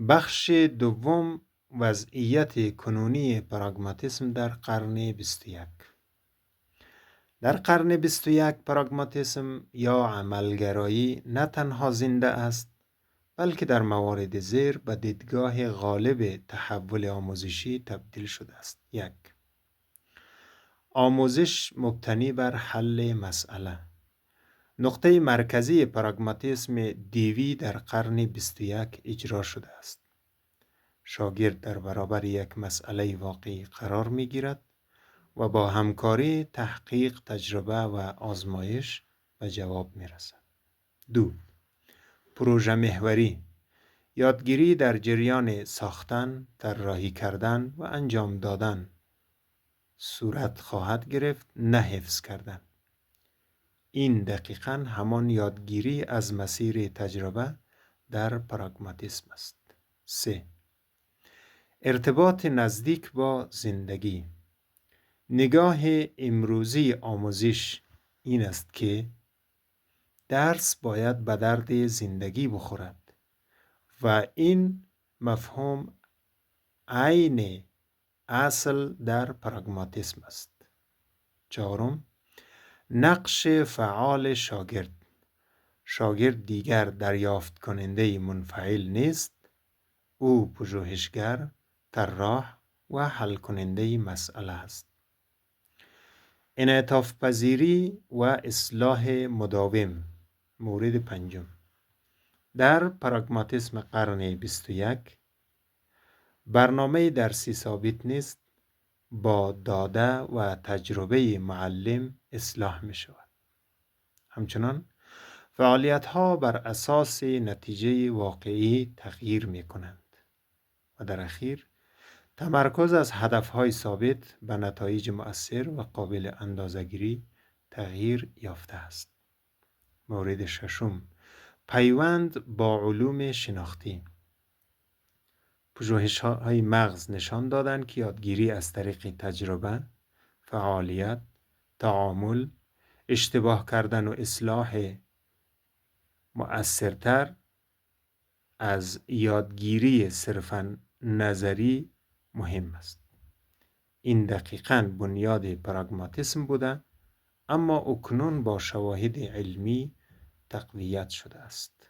بخش دوم، وضعیت کنونی پراگماتیسم در قرن 21. در قرن 21 پراگماتیسم یا عملگرایی نه تنها زنده است، بلکه در موارد زیر به دیدگاه غالب تحول آموزشی تبدیل شده است. 1. آموزش مبتنی بر حل مسئله. نقطه مرکزی پراگماتیسم دیوی در قرن 21 اجرا شده است. شاگرد در برابر یک مسئله واقعی قرار می گیرد و با همکاری، تحقیق، تجربه و آزمایش به جواب می رسد. 2. پروژه محوری. یادگیری در جریان ساختن، طراحی کردن و انجام دادن صورت خواهد گرفت، نه حفظ کردن. این دقیقاً همان یادگیری از مسیر تجربه در پراگماتیسم است. 3. ارتباط نزدیک با زندگی. نگاه امروزی آموزش این است که درس باید به درد زندگی بخورد و این مفهوم عین اصل در پراگماتیسم است. 4. نقش فعال شاگرد. شاگرد دیگر دریافت کننده منفعل نیست، او پژوهشگر، طراح و حل کننده مسئله است. انعطاف پذیری و اصلاح مداوم. مورد 5. در پراگماتیسم قرن 21 برنامه درسی ثابت نیست، با داده و تجربه معلم اصلاح می شود. همچنان فعالیت ها بر اساس نتیجه واقعی تغییر می کنند و در اخیر تمرکز از هدفهای ثابت به نتایج مؤثر و قابل اندازه‌گیری تغییر یافته است. مورد 6. پیوند با علوم شناختی. پژوهش‌های مغز نشان دادند که یادگیری از طریق تجربه، فعالیت، تعامل، اشتباه کردن و اصلاح مؤثرتر از یادگیری صرفاً نظری مهم است. این دقیقاً بنیاد پراگماتیسم بوده، اما اکنون با شواهد علمی تقویت شده است.